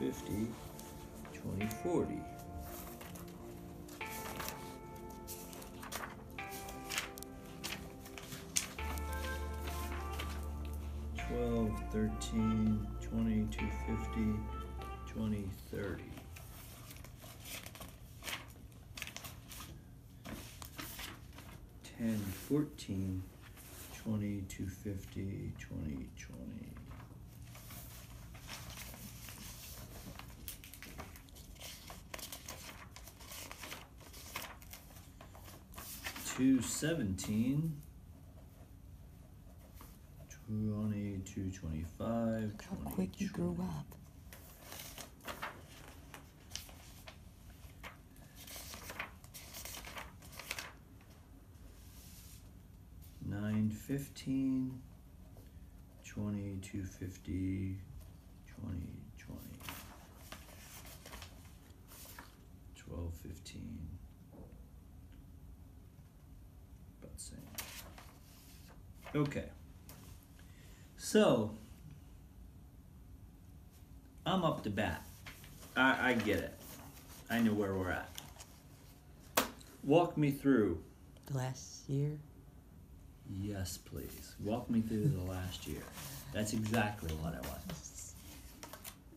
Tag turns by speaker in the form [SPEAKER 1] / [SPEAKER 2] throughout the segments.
[SPEAKER 1] 2050, 2040. 12, 13, 20, 250, 2030. 10, 14, 20, 250, 2020. 217, 20, 225,
[SPEAKER 2] Look how quick you grew up.
[SPEAKER 1] 915, 20, 250, 2020. 12, 15. About the same. Okay. So, I'm up to bat. I get it. I know where we're at. Walk me through.
[SPEAKER 2] Last year?
[SPEAKER 1] Yes, please. Walk me through the last year. That's exactly what I want.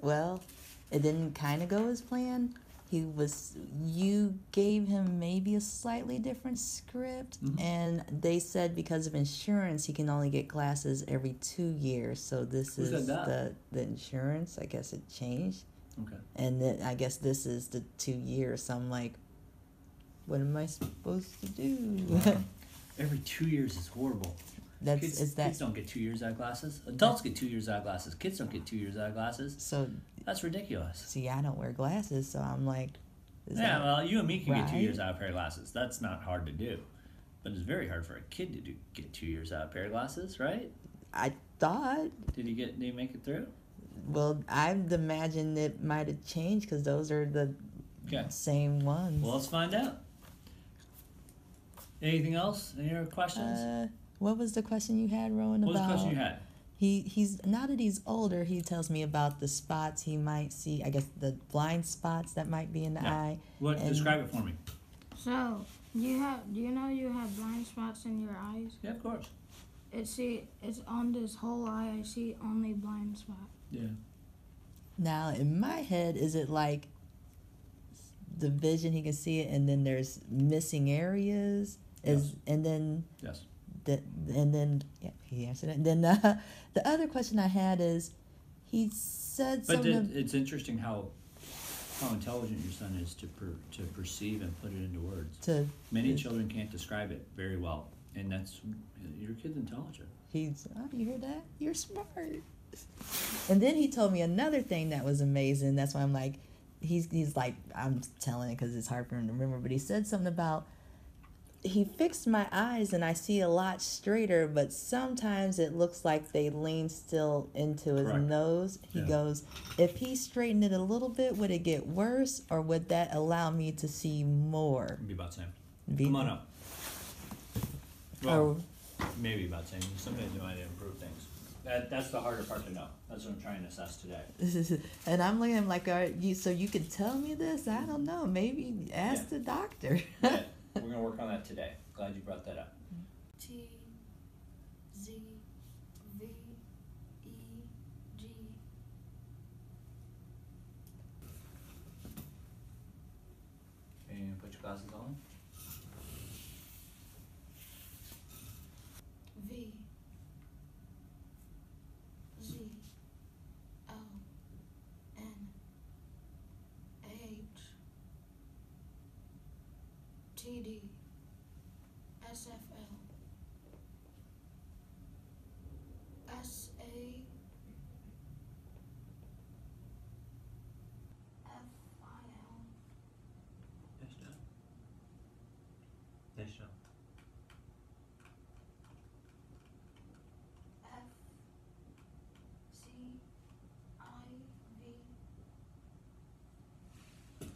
[SPEAKER 2] Well, it didn't kind of go as planned. You gave him maybe a slightly different script, and they said because of insurance, he can only get classes every 2 years. So this
[SPEAKER 1] Who
[SPEAKER 2] is
[SPEAKER 1] said that?
[SPEAKER 2] the insurance. I guess it changed.
[SPEAKER 1] Okay.
[SPEAKER 2] And then I guess this is the 2 years. So I'm like, what am I supposed to do?
[SPEAKER 1] Wow. Every 2 years is horrible. Kids don't get 2 years out of classes. Adults get 2 years out of classes. Kids don't get 2 years out of classes.
[SPEAKER 2] So
[SPEAKER 1] that's ridiculous.
[SPEAKER 2] see, I don't wear glasses, so I'm like,
[SPEAKER 1] well, you and me can get 2
[SPEAKER 2] right?
[SPEAKER 1] years out of a pair of glasses. That's not hard to do. But it's very hard for a kid to get 2 years out of a pair of glasses, right?
[SPEAKER 2] I thought.
[SPEAKER 1] Did he make it through?
[SPEAKER 2] Well, I'd imagine it might have changed because those are the same ones.
[SPEAKER 1] Well, let's find out. Anything else? Any other questions?
[SPEAKER 2] What was the question you had, Rowan?
[SPEAKER 1] What was the question you had?
[SPEAKER 2] He's now that he's older, he tells me about the spots he might see. I guess the blind spots that might be in the eye.
[SPEAKER 1] Describe it for me.
[SPEAKER 3] So do you know you have blind spots in your eyes?
[SPEAKER 1] Yeah, of course.
[SPEAKER 3] It's on this whole eye. I see only blind spot.
[SPEAKER 1] Yeah.
[SPEAKER 2] Now in my head, is it like the vision he can see it, and then there's missing areas?
[SPEAKER 1] Yes.
[SPEAKER 2] And then
[SPEAKER 1] Yes.
[SPEAKER 2] He answered it. And then the other question I had is, he said something.
[SPEAKER 1] But it's interesting how intelligent your son is to perceive and put it into words. Many children can't describe it very well, and your kid's intelligent.
[SPEAKER 2] You hear that? You're smart. And then he told me another thing that was amazing. That's why I'm like, he's like, I'm telling it because it's hard for him to remember. But he said something about, he fixed my eyes and I see a lot straighter, but sometimes it looks like they lean still into his nose. He goes, if he straightened it a little bit, would it get worse, or would that allow me to see more?
[SPEAKER 1] It'd be about the same. Come on up. Well, maybe about the same. Sometimes you might improve things. That's the harder part to know. That's what I'm trying to assess today.
[SPEAKER 2] And I'm looking at him like, so you could tell me this? I don't know. Maybe ask the doctor.
[SPEAKER 1] Yeah. We're going to work on that today. Glad you brought that up.
[SPEAKER 3] T, Z, V, E, G.
[SPEAKER 1] Can you put your glasses on?
[SPEAKER 3] V, Z, L, N, H, T, D, S, F, L, S, A, F, I, L.
[SPEAKER 1] Yes, John. Yes, John.
[SPEAKER 3] F, C, I, V.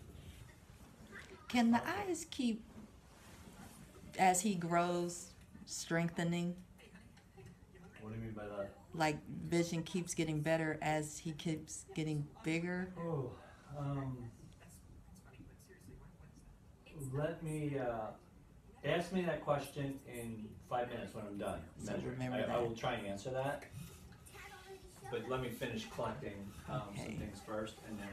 [SPEAKER 2] Can the eyes keep, as he grows, strengthening?
[SPEAKER 1] What do you mean by that?
[SPEAKER 2] like vision keeps getting better as he keeps getting bigger?
[SPEAKER 1] Oh, let me ask me that question in 5 minutes when I'm done.
[SPEAKER 2] So remember
[SPEAKER 1] I
[SPEAKER 2] that.
[SPEAKER 1] will try and answer that. But let me finish collecting some things first, and then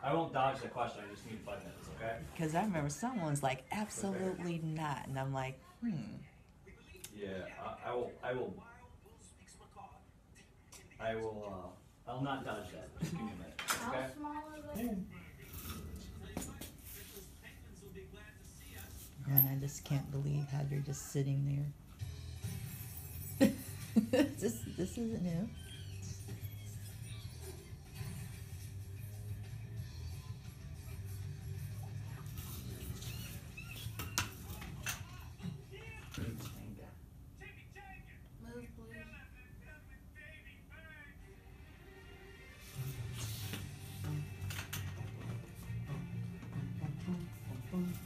[SPEAKER 1] I won't dodge the question. I just need 5 minutes, okay?
[SPEAKER 2] Because I remember someone's like, absolutely not, and I'm like,
[SPEAKER 1] Yeah, I'll not dodge that. Just give me a minute, okay?
[SPEAKER 3] How small are they?
[SPEAKER 2] And I just can't believe how you're just sitting there. this isn't new.
[SPEAKER 3] Move, please.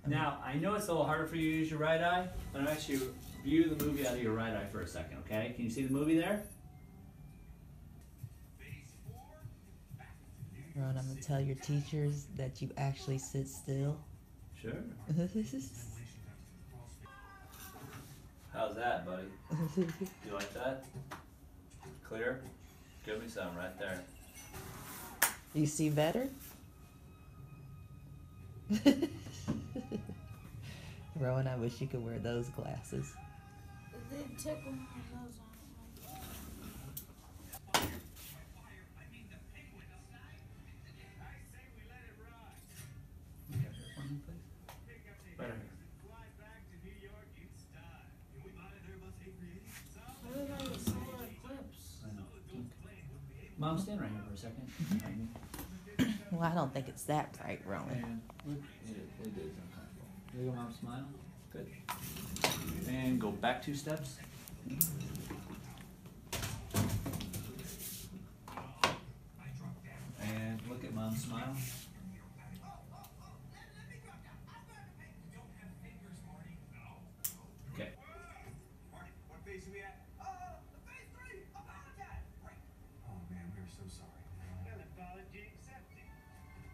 [SPEAKER 1] Now, I know it's a little harder for you to use your right eye, but I'm actually view the movie out of your right eye for a second, okay? Can you see the movie there?
[SPEAKER 2] Ron, I'm going to tell your teachers that you actually sit still.
[SPEAKER 1] Sure. How's that, buddy? You like that? Clear? Give me some right there.
[SPEAKER 2] You see better? Rowan, I wish you could wear those glasses.
[SPEAKER 3] They tickle my nose on.
[SPEAKER 1] Right here.
[SPEAKER 3] Everybody was solar eclipse.
[SPEAKER 1] I know. Mom, stand right here for a second.
[SPEAKER 2] Well, I don't think it's that bright, Rowan.
[SPEAKER 1] It is uncomfortable. Look at Mom smile. Good. And go back 2 steps. And look at Mom smile. Okay.
[SPEAKER 4] What phase are we at? Phase 3! Apologize! Right. Oh man, we're so sorry. Well, apology accepted.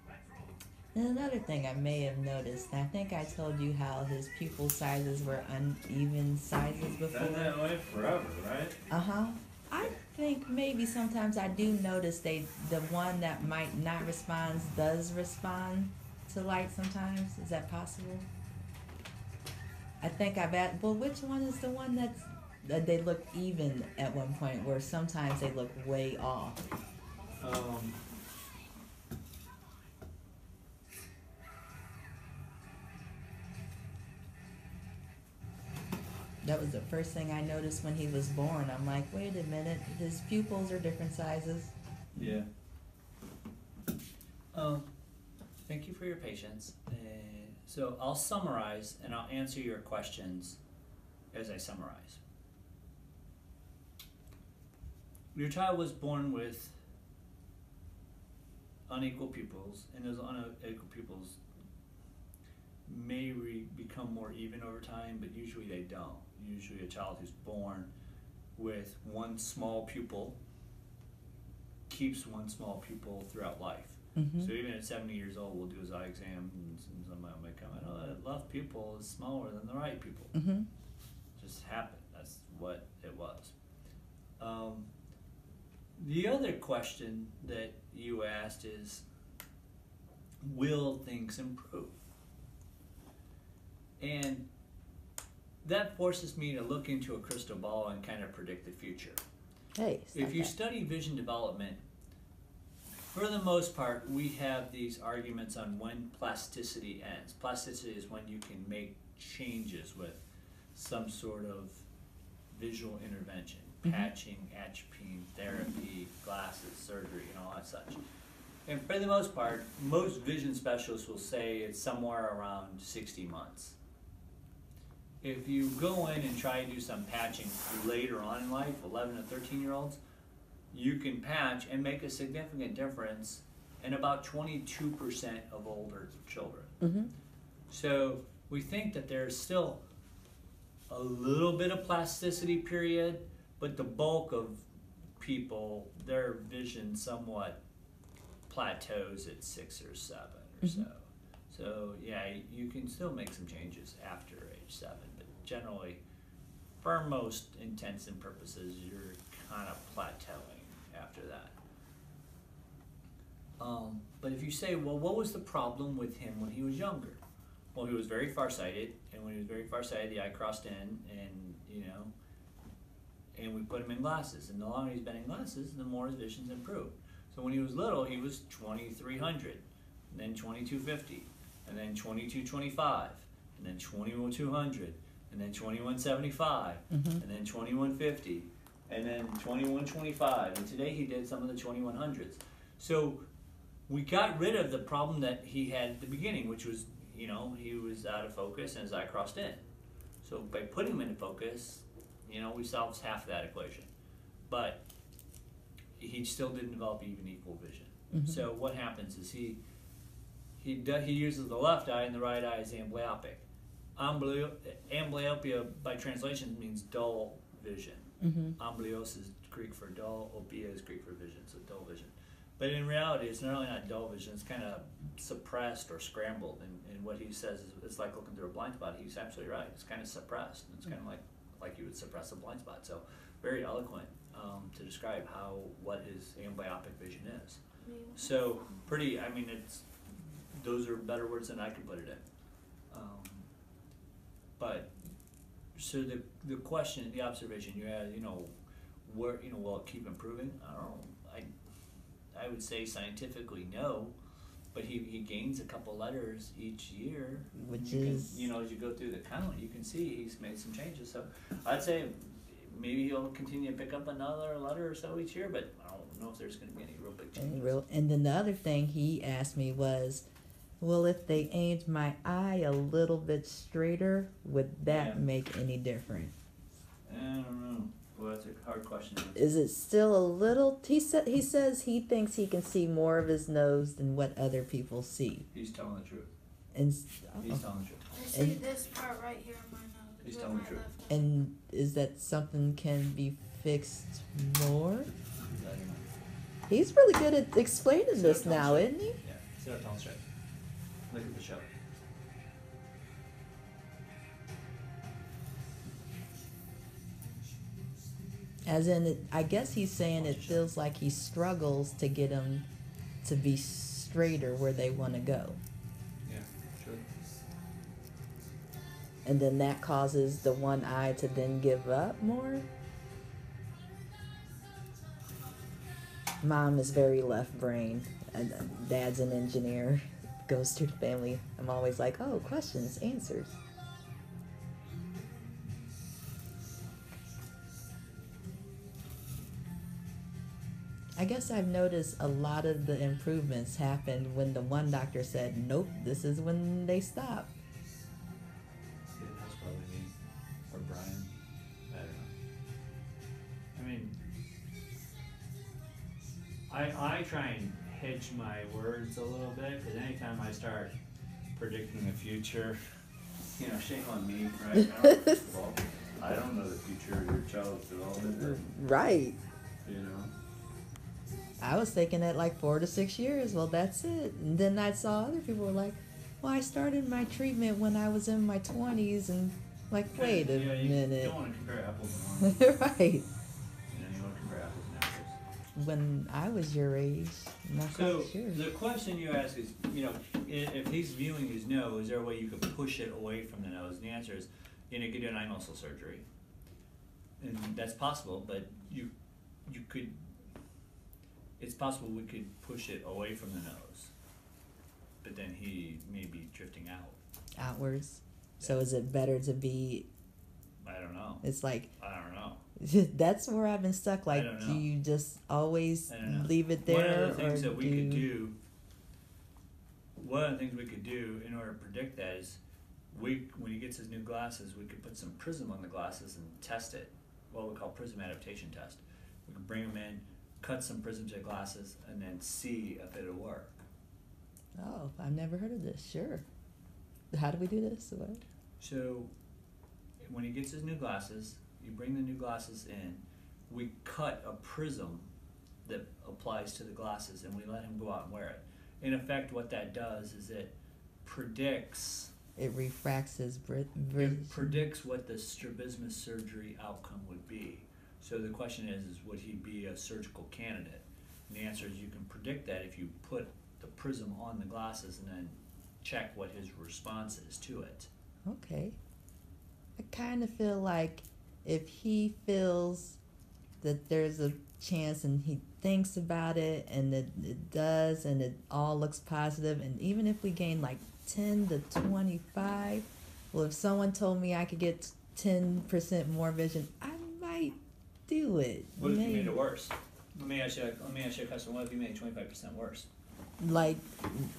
[SPEAKER 4] Let's roll.
[SPEAKER 2] And another thing I may have noticed, and I think I told you how his pupil sizes were uneven sizes before.
[SPEAKER 1] Been that way forever, right?
[SPEAKER 2] Uh-huh. I think maybe sometimes I do notice the one that might not respond does respond to light sometimes. Is that possible? I think I've at, well, which one is the one that they look even at one point, where sometimes they look way off? That was the first thing I noticed when he was born. I'm like, wait a minute, his pupils are different sizes.
[SPEAKER 1] Yeah. Thank you for your patience. So I'll summarize and I'll answer your questions as I summarize. Your child was born with unequal pupils, and those unequal pupils may become more even over time, but usually they don't. Usually a child who's born with one small pupil keeps one small pupil throughout life.
[SPEAKER 2] Mm-hmm.
[SPEAKER 1] So even at 70 years old, we'll do his eye exam, and somebody might come in, oh, that left pupil is smaller than the right pupil.
[SPEAKER 2] Mm-hmm.
[SPEAKER 1] Just happened. That's what it was. The other question that you asked is, will things improve? And that forces me to look into a crystal ball and kind of predict the future.
[SPEAKER 2] Hey,
[SPEAKER 1] If you study vision development, for the most part, we have these arguments on when plasticity ends. Plasticity is when you can make changes with some sort of visual intervention, patching, atropine, therapy, glasses, surgery, and all that such. And for the most part, most vision specialists will say it's somewhere around 60 months. If you go in and try to do some patching later on in life, 11 to 13-year-olds, you can patch and make a significant difference and about 22% of older children.
[SPEAKER 2] Mm-hmm.
[SPEAKER 1] So we think that there's still a little bit of plasticity period, but the bulk of people, their vision somewhat plateaus at 6 or 7 or so. So yeah, you can still make some changes after age 7, but generally, for most intents and purposes, you're kind of plateauing after that. But if you say, well, what was the problem with him when he was younger? Well, he was very farsighted, and when he was very farsighted, the eye crossed in, and and we put him in glasses. And the longer he's been in glasses, the more his vision's improved. So when he was little, he was 2300, and then 2250, and then 2225, and then 21,200, and then 2175, and then 2150, and then 2125. And today he did some of the 2100s. So we got rid of the problem that he had at the beginning, which was, he was out of focus and his eye crossed in. So by putting him into focus, we solved half of that equation. But he still didn't develop even equal vision. So what happens is he uses the left eye and the right eye is amblyopic. Amblyopia by translation means dull vision. Amblyos is Greek for dull, opia is Greek for vision, so dull vision. But in reality, it's not only not dull vision, it's kind of suppressed or scrambled. And what he says is it's like looking through a blind spot. He's absolutely right. It's kind of suppressed. It's kind of like you would suppress a blind spot. So very eloquent to describe what his amblyopic vision is. So pretty, those are better words than I could put it in. But so the question, the observation you had, where, will it keep improving? I don't know. I would say scientifically no, but he gains a couple letters each year.
[SPEAKER 2] Which is,
[SPEAKER 1] as you go through the count, you can see he's made some changes. So I'd say maybe he'll continue to pick up another letter or so each year, but I don't know if there's going to be any real big changes.
[SPEAKER 2] And then the other thing he asked me was, well, if they aimed my eye a little bit straighter, would that make any difference?
[SPEAKER 1] I don't know. Well, that's a hard question.
[SPEAKER 2] Is it still a little? He says he thinks he can see more of his nose than what other people see.
[SPEAKER 1] He's telling the truth.
[SPEAKER 2] And
[SPEAKER 1] He's telling the truth.
[SPEAKER 3] I see this part right here on my nose.
[SPEAKER 1] He's
[SPEAKER 3] with
[SPEAKER 1] telling the
[SPEAKER 3] my
[SPEAKER 1] truth.
[SPEAKER 3] left eye.
[SPEAKER 2] And is that something can be fixed more? He's really good at explaining this now, isn't he?
[SPEAKER 1] Yeah, sit up, tell him straight. Look at the show.
[SPEAKER 2] As in, I guess he's saying it feels like he struggles to get them to be straighter where they want to go.
[SPEAKER 1] Yeah, sure.
[SPEAKER 2] And then that causes the one eye to then give up more? Mom is very left brain, and Dad's an engineer, goes through the family. I'm always like, oh, questions, answers. I guess I've noticed a lot of the improvements happened when the one doctor said, nope, this is when they stop.
[SPEAKER 1] Yeah, that's probably me. Or Brian. I don't know. I try and hedge my words a little bit, because anytime I start predicting the future, shame on me, right? I don't know the future of your child's development.
[SPEAKER 2] Right. I was thinking at like 4 to 6 years, well, that's it. And then I saw other people were like, well, I started my treatment when I was in my 20s, and like, wait a minute.
[SPEAKER 1] You don't want to compare apples and oranges.
[SPEAKER 2] Right.
[SPEAKER 1] You want to compare apples and apples.
[SPEAKER 2] When I was your age, I'm not
[SPEAKER 1] So
[SPEAKER 2] quite sure.
[SPEAKER 1] the question you ask is, if he's viewing his nose, is there a way you could push it away from the nose? And the answer is, you could do an eye muscle surgery, and that's possible. But you could. It's possible we could push it away from the nose, but then he may be drifting out.
[SPEAKER 2] Outwards.
[SPEAKER 1] Yeah.
[SPEAKER 2] So is it better to be?
[SPEAKER 1] I don't know.
[SPEAKER 2] It's like.
[SPEAKER 1] I don't know.
[SPEAKER 2] That's where I've been stuck. Like, do you just always leave it there?
[SPEAKER 1] One of the things that we could do. One of the things we could do in order to predict that is, when he gets his new glasses, we could put some Prism on the glasses and test it. What we call Prism adaptation test. We could bring them in, cut some Prism to the glasses, and then see if it'll work.
[SPEAKER 2] Oh, I've never heard of this. Sure. How do we do this? What?
[SPEAKER 1] So, when he gets his new glasses, you bring the new glasses in, we cut a prism that applies to the glasses, and we let him go out and wear it. In effect, what that does is it predicts
[SPEAKER 2] It refracts his
[SPEAKER 1] it predicts what the strabismus surgery outcome would be. So the question is would he be a surgical candidate? And the answer is you can predict that if you put the prism on the glasses and then check what his response is to it.
[SPEAKER 2] Okay. I kind of feel like if he feels that there's a chance and he thinks about it and it does and it all looks positive, and even if we gain like 10 to 25, well, if someone told me I could get 10% more vision, I might do it.
[SPEAKER 1] What if you made it worse? Let me ask you a question. What if you made it 25% worse?
[SPEAKER 2] Like,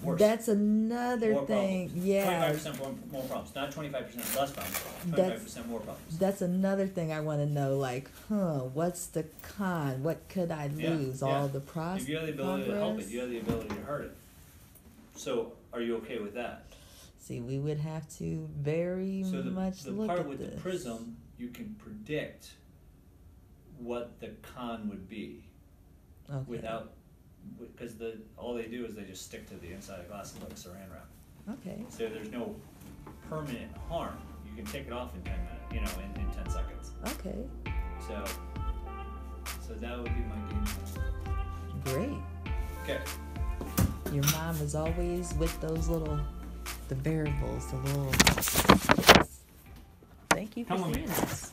[SPEAKER 1] Worse.
[SPEAKER 2] that's another
[SPEAKER 1] More
[SPEAKER 2] thing.
[SPEAKER 1] problems.
[SPEAKER 2] Yeah.
[SPEAKER 1] 25% more problems. Not 25% less problems. 25% more problems.
[SPEAKER 2] That's another thing I want to know. Like, what's the con? What could I lose? All the pros.
[SPEAKER 1] If you have the ability to help it, you have the ability to hurt it. So, are you okay with that?
[SPEAKER 2] See, we would have to very much
[SPEAKER 1] the
[SPEAKER 2] look
[SPEAKER 1] part
[SPEAKER 2] at
[SPEAKER 1] with
[SPEAKER 2] this.
[SPEAKER 1] the prism, you can predict what the con would be
[SPEAKER 2] Okay.
[SPEAKER 1] without, because all they do is they just stick to the inside of the glass like a saran wrap.
[SPEAKER 2] Okay.
[SPEAKER 1] So there's no permanent harm. You can take it off in 10 minutes, in 10 seconds.
[SPEAKER 2] Okay.
[SPEAKER 1] So that would be my game plan.
[SPEAKER 2] Great.
[SPEAKER 1] Okay.
[SPEAKER 2] Your mom is always with those the variables, the little. Thank you for
[SPEAKER 1] Come with
[SPEAKER 2] seeing
[SPEAKER 1] me.
[SPEAKER 2] us.